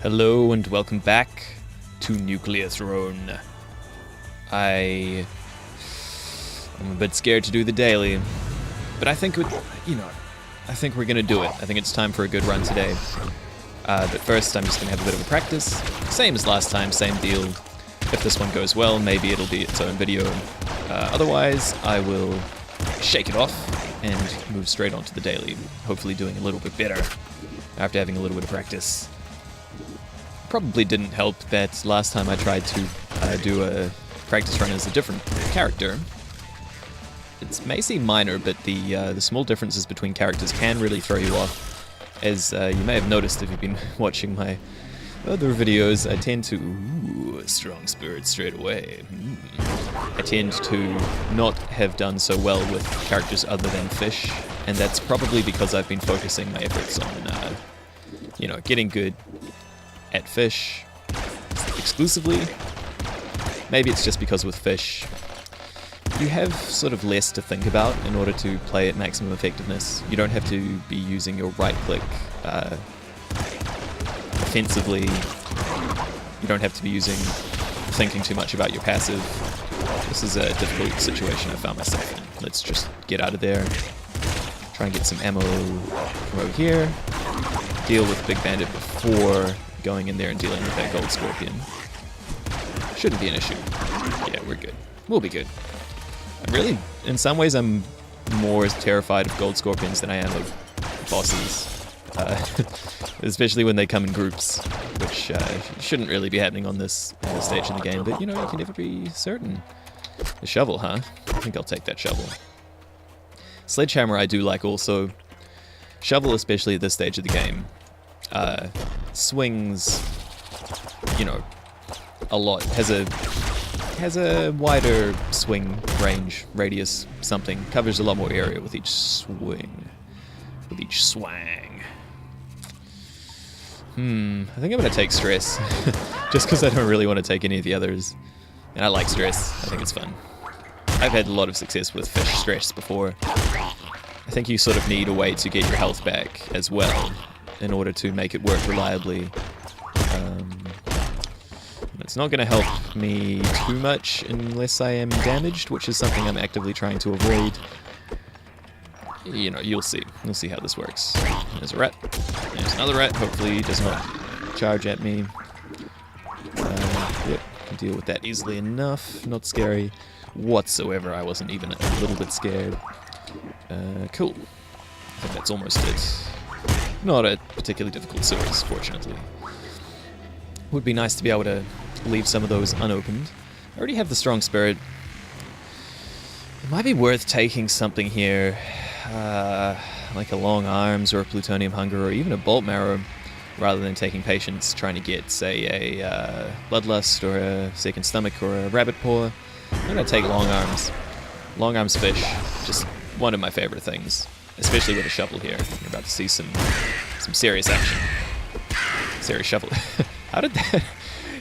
Hello and welcome back to Nuclear Throne. I'm a bit scared to do the daily, but I think I think we're gonna do it. I think it's time for a good run today. But first, I'm just gonna have a bit of a practice. Same as last time, same deal. If this one goes well, maybe it'll be its own video. Otherwise, I will shake it off and move straight on to the daily, hopefully doing a little bit better after having a little bit of practice. Probably didn't help that last time I tried to do a practice run as a different character. It may seem minor, but the small differences between characters can really throw you off. As you may have noticed if you've been watching my other videos, I tend to... Ooh, strong spirit straight away. I tend to not have done so well with characters other than fish, and that's probably because I've been focusing my efforts on, getting good at fish exclusively. Maybe it's just because with fish you have sort of less to think about in order to play at maximum effectiveness. You don't have to be using your right click offensively. You don't have to be thinking too much about your passive. This is a difficult situation I found myself in. Let's just get out of there. Try and get some ammo from over here. Deal with Big Bandit before going in there and dealing with that Gold Scorpion. Shouldn't be an issue. Yeah, we're good. We'll be good. Really, in some ways, I'm more terrified of Gold Scorpions than I am of bosses. Especially when they come in groups, which shouldn't really be happening on this stage in the game, but you can never be certain. The shovel, huh? I think I'll take that shovel. Sledgehammer I do like also. Shovel, especially at this stage of the game, swings, a lot. Has a wider swing range, radius, something. Covers a lot more area with each swing. With each swang. I think I'm gonna take stress. Just because I don't really want to take any of the others. And I like stress. I think it's fun. I've had a lot of success with fish stress before. I think you sort of need a way to get your health back as well in order to make it work reliably. It's not going to help me too much unless I am damaged, which is something I'm actively trying to avoid. You'll see. You'll see how this works. There's a rat. There's another rat. Hopefully he does not charge at me. Yep, can deal with that easily enough. Not scary whatsoever. I wasn't even a little bit scared. Cool. I think that's almost it. Not a particularly difficult series, fortunately. Would be nice to be able to leave some of those unopened. I already have the strong spirit. It might be worth taking something here, like a long arms or a plutonium hunger or even a bolt marrow, rather than taking patience trying to get, say, a bloodlust or a second stomach or a rabbit paw. I'm gonna take long arms. Long arms fish, just one of my favorite things, especially with a shovel here. You're about to see some serious action. Serious shovel. How did that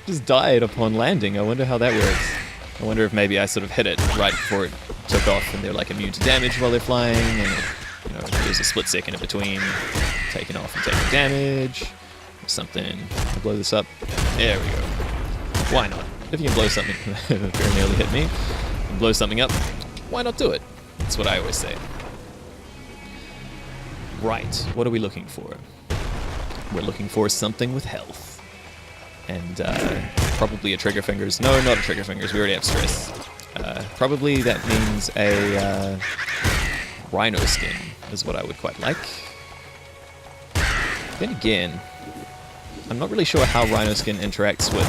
just died upon landing? I wonder how that works. I wonder if maybe I sort of hit it right before it took off and they're like immune to damage while they're flying, and there's a split second in between taking off and taking damage or something. I'll blow this up. There we go. Why not? If you can blow something, very nearly hit me, and blow something up, why not do it? That's what I always say. Right, what are we looking for? We're looking for something with health. And probably a trigger fingers. No, not a trigger fingers. We already have stress. Probably that means a rhino skin is what I would quite like. Then again, I'm not really sure how rhino skin interacts with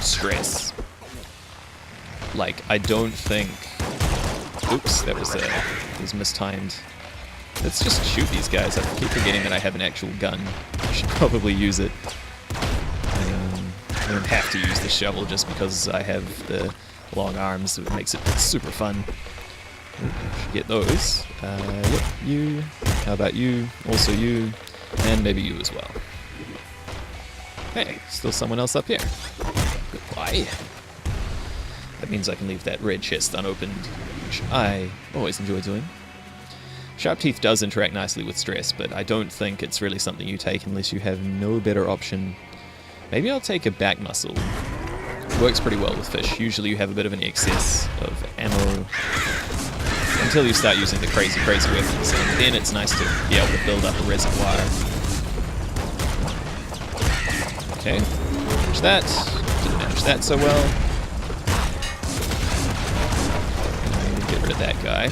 stress. Like, I don't think... Oops, that was mistimed. Let's just shoot these guys. I keep forgetting that I have an actual gun. I should probably use it. I don't have to use the shovel just because I have the long arms, so it makes it super fun. Should get those. Yep, you. How about you? Also you. And maybe you as well. Hey, still someone else up here. Goodbye. That means I can leave that red chest unopened, which I always enjoy doing. Sharp Teeth does interact nicely with stress, but I don't think it's really something you take unless you have no better option. Maybe I'll take a back muscle. Works pretty well with fish. Usually you have a bit of an excess of ammo until you start using the crazy weapons, and then it's nice to be able to build up a reservoir. Okay, manage that. Didn't manage that so well. Get rid of that guy.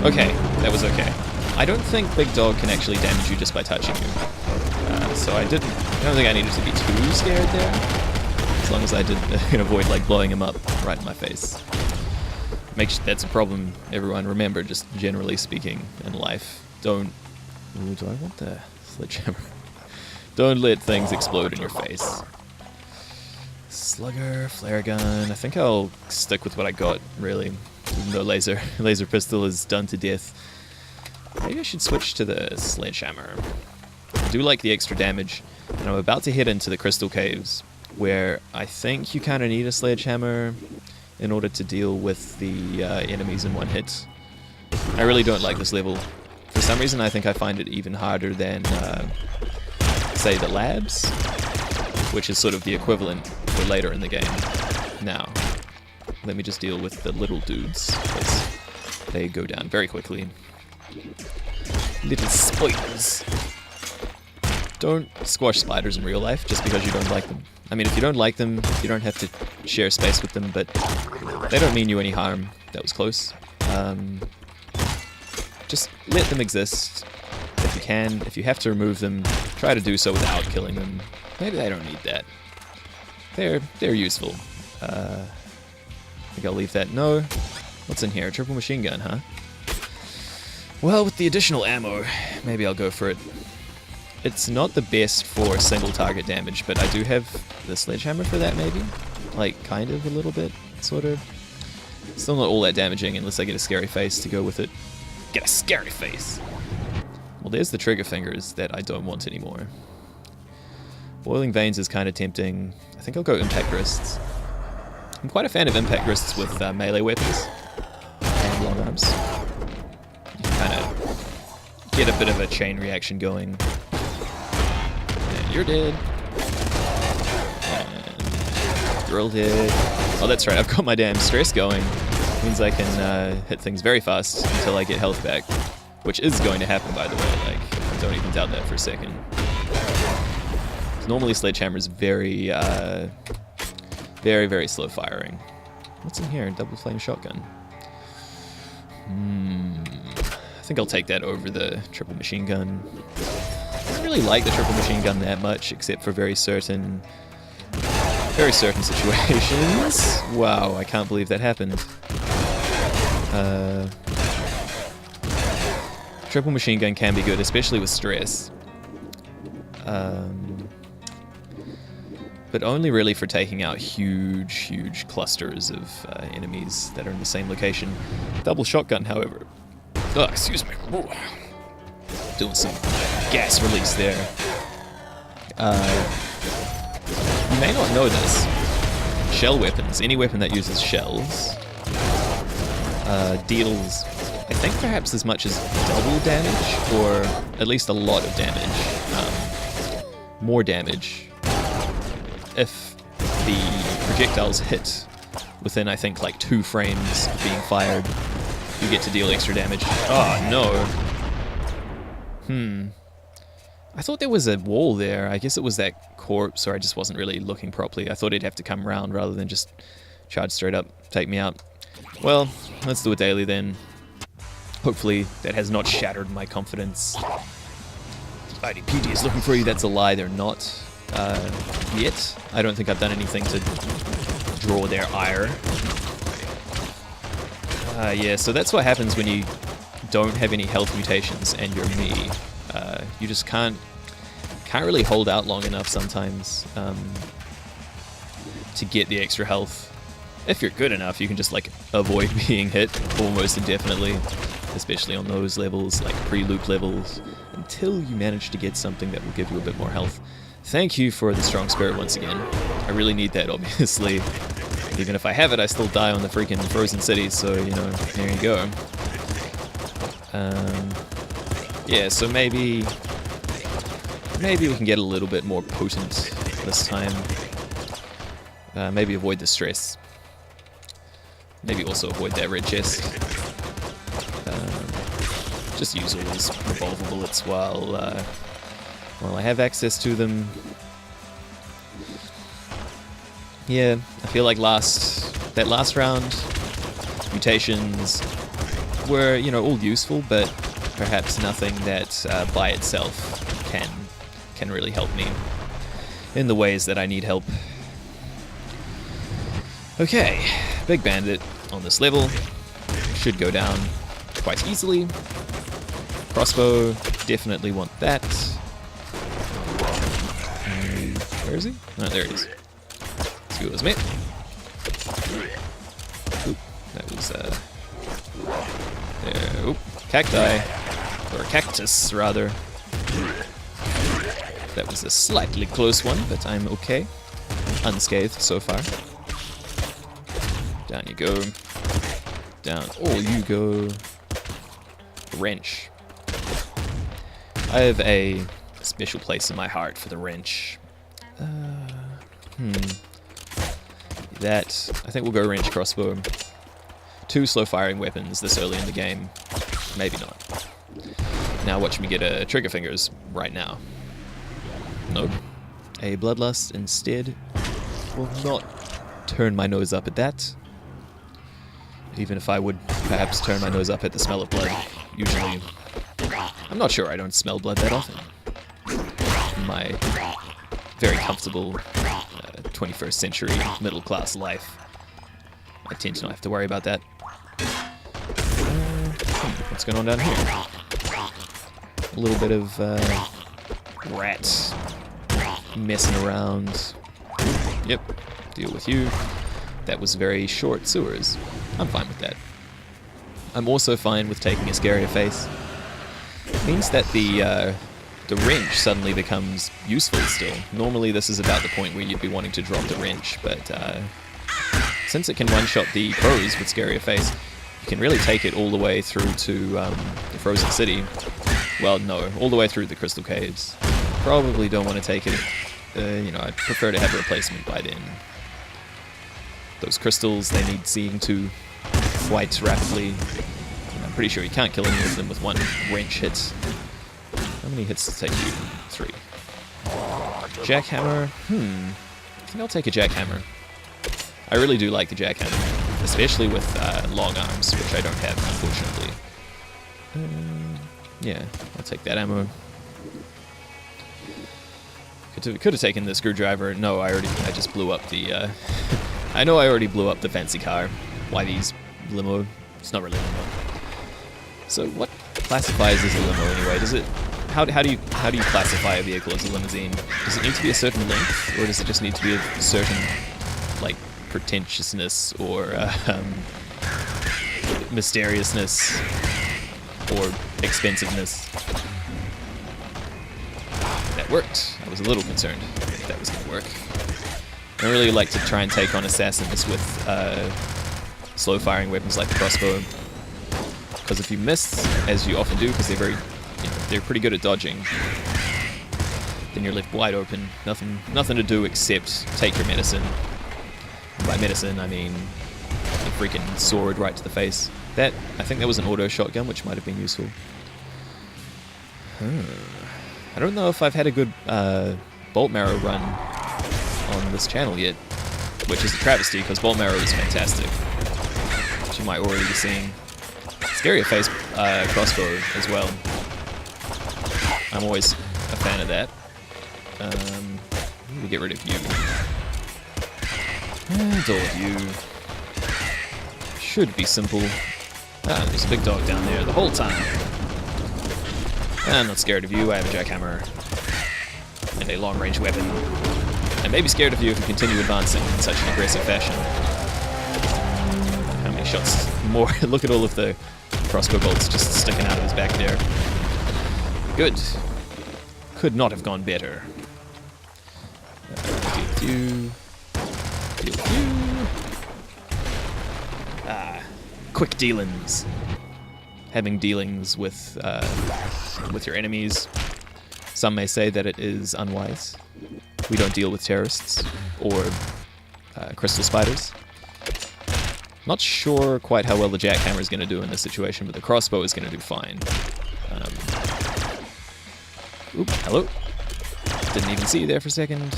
Okay, that was okay. I don't think Big Dog can actually damage you just by touching you. So I don't think I needed to be too scared there. As long as I can avoid like blowing him up right in my face. That's a problem, everyone. Remember, just generally speaking in life, don't... Ooh, do I want the sledgehammer? Don't let things explode in your face. Slugger, flare gun. I think I'll stick with what I got, really. Even though laser pistol is done to death. Maybe I should switch to the sledgehammer. I do like the extra damage, and I'm about to head into the Crystal Caves, where I think you kind of need a sledgehammer in order to deal with the enemies in one hit. I really don't like this level. For some reason, I think I find it even harder than, say, the labs, which is sort of the equivalent for later in the game. Now, let me just deal with the little dudes, because they go down very quickly. Little spiders. Don't squash spiders in real life just because you don't like them. I mean, if you don't like them, you don't have to share space with them, but they don't mean you any harm. That was close. Just let them exist if you can. If you have to remove them, try to do so without killing them. Maybe I don't need that. They're useful. I think I'll leave that. No. What's in here? A triple machine gun, huh? Well, with the additional ammo, maybe I'll go for it. It's not the best for single target damage, but I do have the sledgehammer for that, maybe? Like, kind of, a little bit, sort of. Still not all that damaging unless I get a scary face to go with it. Get a scary face! Well, there's the trigger fingers that I don't want anymore. Boiling Veins is kind of tempting. I think I'll go Impact Wrists. I'm quite a fan of Impact Wrists with melee weapons and long arms. You can kind of get a bit of a chain reaction going. And you're dead. And you're all dead. Oh, that's right, I've got my damn stress going. Means I can hit things very fast until I get health back. Which is going to happen, by the way. Like, don't even doubt that for a second. Normally Sledgehammer is very, very slow firing. What's in here? Double flame shotgun. I think I'll take that over the triple machine gun. I don't really like the triple machine gun that much, except for very certain situations. Wow, I can't believe that happened. Triple machine gun can be good, especially with stress. But only really for taking out huge clusters of enemies that are in the same location. Double shotgun, however. Oh, excuse me. Ooh. Doing some gas release there. You may not know this. Shell weapons, any weapon that uses shells, deals, I think perhaps as much as double damage, or at least a lot of damage. More damage if the projectiles hit within, I think, like 2 frames of being fired. You get to deal extra damage. Oh, no. I thought there was a wall there. I guess it was that corpse, or I just wasn't really looking properly. I thought he'd have to come round rather than just charge straight up, take me out. Well, let's do a daily then. Hopefully that has not shattered my confidence. IDPD is looking for you. That's a lie. They're not yet. I don't think I've done anything to draw their ire. Yeah, so that's what happens when you don't have any health mutations and you're me. You just can't really hold out long enough sometimes to get the extra health. If you're good enough, you can just like avoid being hit almost indefinitely, especially on those levels, like pre-loop levels, until you manage to get something that will give you a bit more health. Thank you for the strong spirit once again. I really need that, obviously. Even if I have it, I still die on the freaking frozen city, so, you know, there you go. Yeah, so maybe we can get a little bit more potent this time. Maybe avoid the stress. Maybe also avoid that red chest. Just use all these revolver bullets while I have access to them. Yeah, I feel like that last round, mutations were, you know, all useful, but perhaps nothing that by itself can really help me in the ways that I need help. Okay, Big Bandit on this level should go down quite easily. Crossbow, definitely want that. Where is he? Oh, there he is. Excuse me. Oop, that was there. Oop, cacti, or cactus rather. That was a slightly close one, but I'm okay. Unscathed so far. Down you go. Down. Oh, you go. Wrench. I have a special place in my heart for the wrench. That, I think we'll go wrench crossbow. 2 slow firing weapons this early in the game. Maybe not. Now watch me get a trigger fingers right now. Nope. A bloodlust instead. Will not turn my nose up at that. Even if I would perhaps turn my nose up at the smell of blood. Usually, I'm not sure, I don't smell blood that often. In my very comfortable 21st century middle class life, I tend to not have to worry about that. What's going on down here? A little bit of rats messing around. Yep, deal with you. That was very short sewers. I'm fine with that. I'm also fine with taking a scarier face. It means that the wrench suddenly becomes useful still. Normally this is about the point where you'd be wanting to drop the wrench, but since it can one-shot the crows with scarier face, you can really take it all the way through to the Frozen City. Well, no, all the way through the Crystal Caves. Probably don't want to take it, you know, I'd prefer to have a replacement by then. Those crystals, they need seeing to quite rapidly. I'm pretty sure you can't kill any of them with one wrench hit. How many hits does it take you? 3. Jackhammer? I think I'll take a jackhammer. I really do like the jackhammer, especially with long arms, which I don't have, unfortunately. Yeah, I'll take that ammo. Could have taken the screwdriver. No, I just blew up the... I know I already blew up the fancy car. YV's limo. It's not really a limo. So what classifies as a limo anyway? Does it? How do you classify a vehicle as a limousine? Does it need to be a certain length, or does it just need to be a certain like pretentiousness or mysteriousness or expensiveness? That worked. I was a little concerned if that was going to work. I really like to try and take on assassins with slow firing weapons like the crossbow, because if you miss, as you often do, because they're very, you know, they're pretty good at dodging, then you're left wide open. Nothing to do except take your medicine. By medicine, I mean a freaking sword right to the face. I think that was an auto shotgun, which might have been useful. I don't know if I've had a good bolt marrow run on this channel yet, which is a travesty because bolt marrow is fantastic, which you might already be seeing. Scarier face crossbow as well. I'm always a fan of that. We'll get rid of you. And all of you. Should be simple. There's a big dog down there the whole time. I'm not scared of you. I have a jackhammer and a long-range weapon. I may be scared of you if you continue advancing in such an aggressive fashion. How many shots more? Look at all of the crossbow bolts just sticking out of his back there. Good. Could not have gone better. Deal with you. Deal with you. quick dealings. Having dealings with your enemies. Some may say that it is unwise. We don't deal with terrorists or crystal spiders. Not sure quite how well the jackhammer is going to do in this situation, but the crossbow is going to do fine. Oop, hello. Didn't even see you there for a second.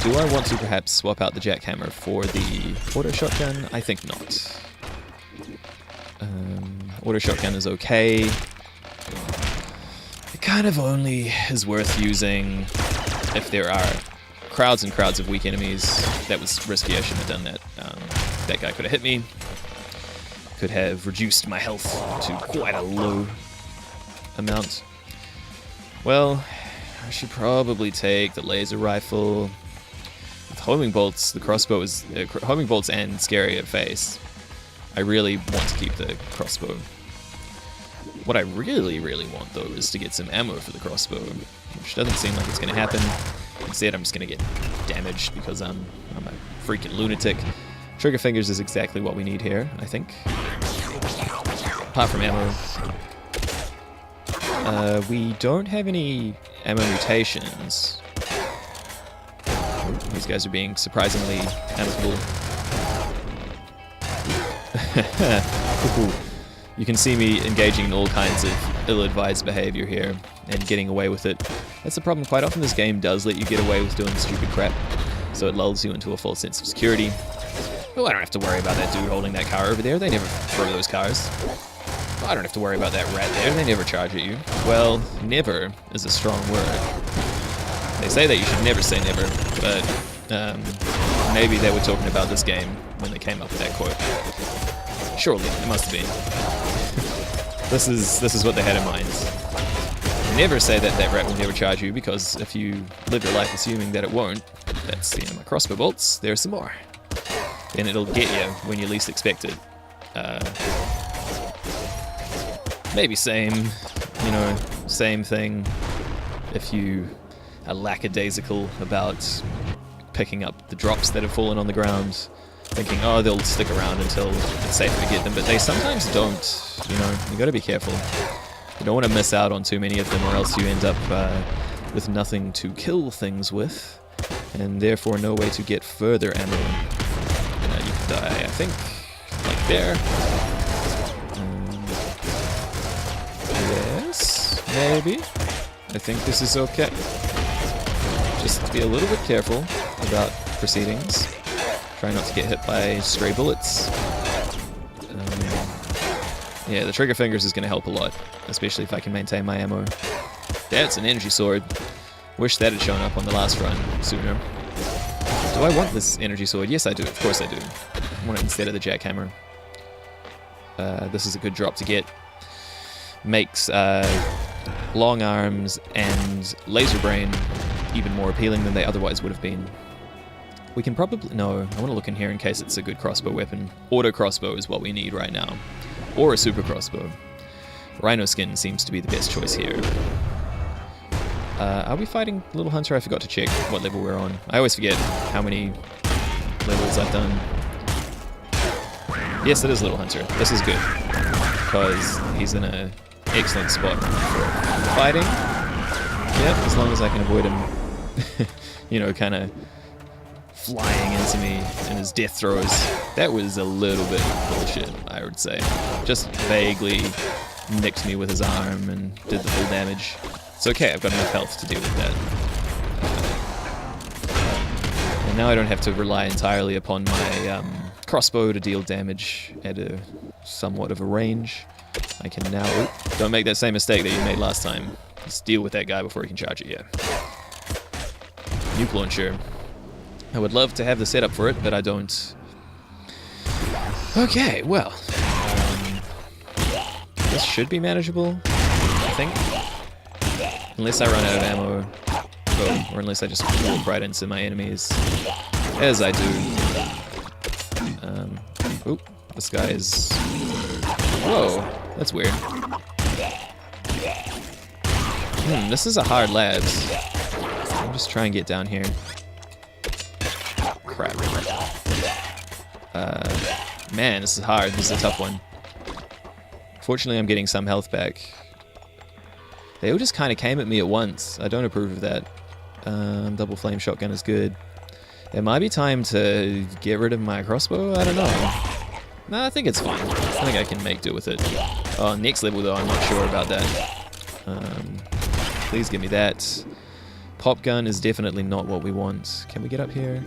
Do I want to perhaps swap out the jackhammer for the auto shotgun? I think not. Auto shotgun is okay. It kind of only is worth using if there are crowds and crowds of weak enemies. That was risky, I shouldn't have done that. That guy could have hit me. Could have reduced my health to quite a low amount. Well, I should probably take the laser rifle. With homing bolts, the crossbow is... homing bolts and scary at face. I really want to keep the crossbow. What I really, really want, though, is to get some ammo for the crossbow, which doesn't seem like it's going to happen. Instead, I'm just going to get damaged because I'm a freaking lunatic. Trigger fingers is exactly what we need here, I think. Apart from ammo. We don't have any ammo mutations. These guys are being surprisingly amicable. You can see me engaging in all kinds of ill-advised behavior here and getting away with it. That's the problem. Quite often this game does let you get away with doing stupid crap, so it lulls you into a false sense of security. Oh, I don't have to worry about that dude holding that car over there. They never throw those cars. Oh, I don't have to worry about that rat there. They never charge at you. Well, never is a strong word. They say that you should never say never, but maybe they were talking about this game when they came up with that quote. Surely, it must have been. This is what they had in mind. Never say that that rat will never charge you, because if you live your life assuming that it won't, that's the end of my crossbow bolts. There's some more. Then it'll get you when you least expect it. Maybe same thing if you are lackadaisical about picking up the drops that have fallen on the ground, thinking, oh, they'll stick around until it's safe to get them, but they sometimes don't, you gotta be careful. You don't want to miss out on too many of them, or else you end up with nothing to kill things with, and therefore no way to get further ammo. You could die, I think, like there. Yes, maybe. I think this is okay. Just be a little bit careful about proceedings. Try not to get hit by stray bullets. Yeah, the trigger fingers is going to help a lot, especially if I can maintain my ammo. That's an energy sword. Wish that had shown up on the last run sooner. Do I want this energy sword? Yes, I do. Of course I do. I want it instead of the jackhammer. This is a good drop to get. Makes long arms and laser brain even more appealing than they otherwise would have been. We can probably... No, I want to look in here in case it's a good crossbow weapon. Auto crossbow is what we need right now. Or a super crossbow. Rhino skin seems to be the best choice here. Are we fighting Little Hunter? I forgot to check what level we're on. I always forget how many levels I've done. Yes, it is Little Hunter. This is good. Because he's in an excellent spot for fighting. Yep, as long as I can avoid him, kind of flying into me in his death throws. That was a little bit bullshit, I would say. Just vaguely nicked me with his arm and did the full damage. It's okay, I've got enough health to deal with that. And now I don't have to rely entirely upon my crossbow to deal damage at a somewhat of a range. I can now... Oops, don't make that same mistake that you made last time. Just deal with that guy before he can charge at you. Nuke launcher. I would love to have the setup for it, but I don't. Okay, well. This should be manageable, I think. Unless I run out of ammo. Oh, or unless I just walk right into my enemies. As I do. Oop, this guy is... Whoa, that's weird. This is a hard labs. I'll just try and get down here. Crap. Man, this is hard. This is a tough one. Fortunately, I'm getting some health back. They all just kind of came at me at once. I don't approve of that. Double flame shotgun is good. It might be time to get rid of my crossbow. I don't know. No, I think it's fine. I think I can make do with it. Oh, next level though, I'm not sure about that. Please give me that. Pop gun is definitely not what we want. Can we get up here?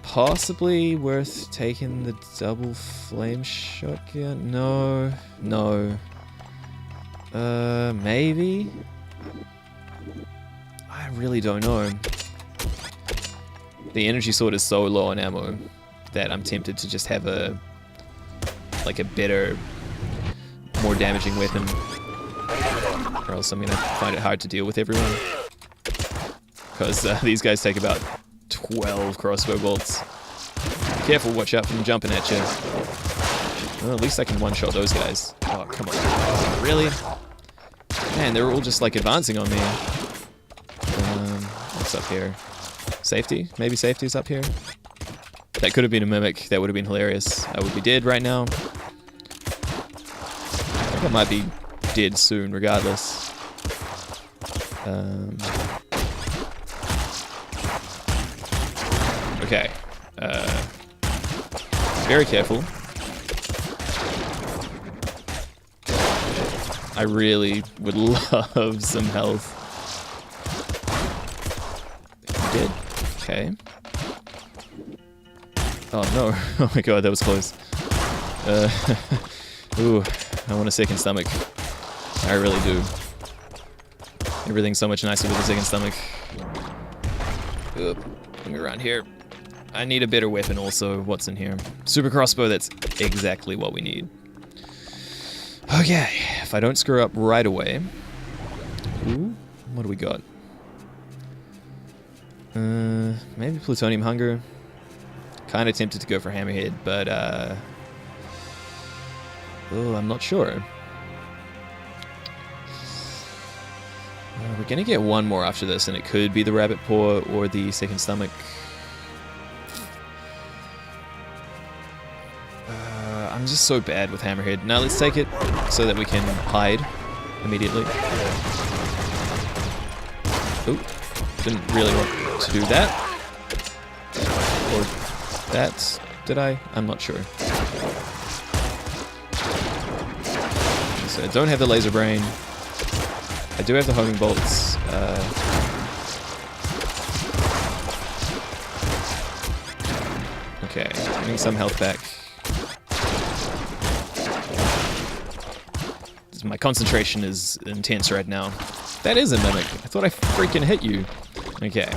Possibly worth taking the double flame shotgun. No, no. Maybe. I really don't know. The energy sword is so low on ammo that I'm tempted to just have a better, more damaging weapon, or else I'm gonna find it hard to deal with everyone. Because these guys take about 12 crossbow bolts. Careful, watch out for them jumping at you. Well, at least I can one-shot those guys. Oh, come on. Really? Man, they're all just like advancing on me. What's up here? Safety? Maybe safety's up here? That could have been a mimic. That would have been hilarious. I would be dead right now. I think I might be dead soon, regardless. Okay. Very careful. I really would love some health. Dead. Okay. Oh no. Oh my god, that was close. Ooh, I want a second stomach. I really do. Everything's so much nicer with a second stomach. Oop. Let me around here. I need a better weapon also. What's in here? Super crossbow, that's exactly what we need. Okay, if I don't screw up right away. Ooh, what do we got? Maybe plutonium hunger. Kind of tempted to go for hammerhead, but oh, I'm not sure. We're gonna get one more after this, and it could be the rabbit paw or the second stomach. I'm just so bad with hammerhead. Now let's take it so that we can hide immediately. Ooh, didn't really want to do that. Or that, did I? I'm not sure. So I don't have the laser brain. I do have the homing bolts. Okay, getting some health back. My concentration is intense right now. That is a mimic. I thought I freaking hit you. Okay.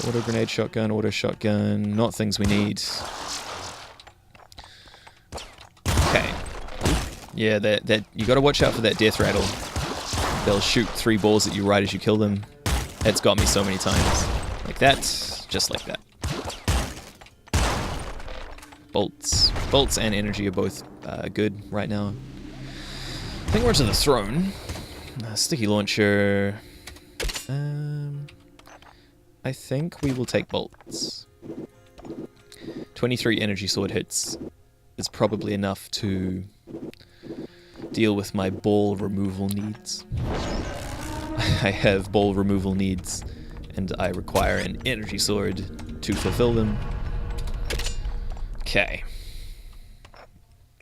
Auto grenade shotgun, auto shotgun. Not things we need. Okay. Yeah, that you gotta watch out for that death rattle. They'll shoot 3 balls at you right as you kill them. That's got me so many times. Like that, just like that. Bolts. Bolts and energy are both good right now. I think we're to the throne. Sticky launcher. I think we will take bolts. 23 energy sword hits is probably enough to deal with my ball removal needs. I have ball removal needs, and I require an energy sword to fulfill them. Okay.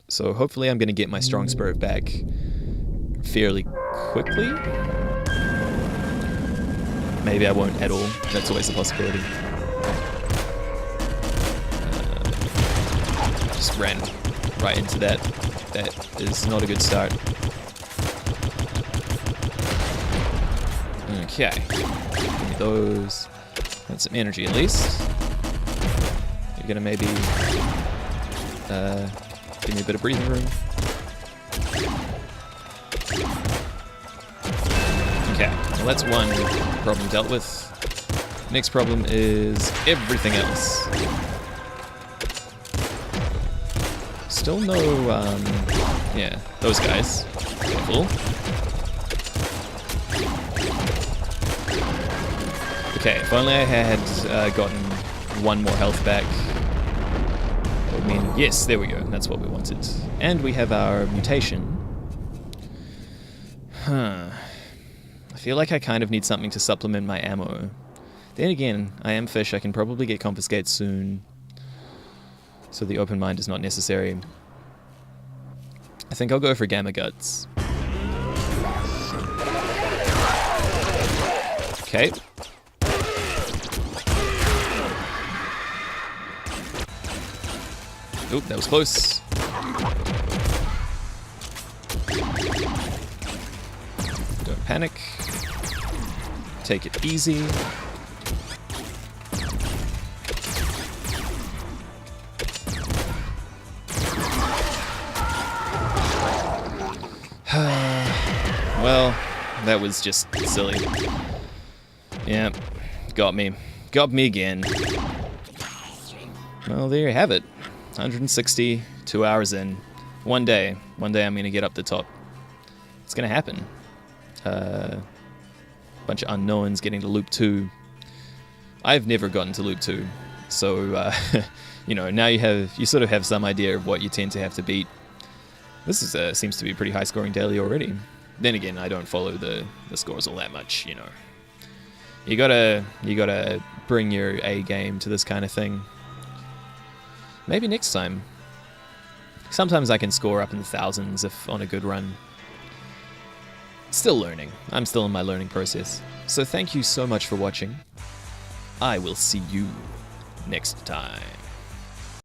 So hopefully I'm going to get my strong spirit back fairly quickly. Maybe I won't at all. That's always a possibility. Just ran right into that. That is not a good start. Okay. Give me those. That's some energy at least. You're going to maybe give me a bit of breathing room. Okay, well that's one problem dealt with. Next problem is everything else. Still no, yeah, those guys. Careful. Okay, if only I had gotten one more health back. I mean, yes, there we go. That's what we wanted. And we have our mutation. Huh. I feel like I kind of need something to supplement my ammo. Then again, I am fish. I can probably get confiscate soon. So the open mind is not necessary. I think I'll go for Gamma Guts. Okay. Oop, that was close. Don't panic. Take it easy. Well, that was just silly. Yeah, got me. Got me again. Well, there you have it. 160, 2 hours in. One day I'm gonna get up the top. It's gonna happen. Bunch of unknowns getting to loop 2. I've never gotten to loop 2, so you know, now you sort of have some idea of what you tend to have to beat. This is seems to be a pretty high scoring daily already. Then again, I don't follow the scores all that much, you know. You gotta bring your A game to this kind of thing. Maybe next time. Sometimes I can score up in the thousands if on a good run. Still learning. I'm still in my learning process. So thank you so much for watching. I will see you next time.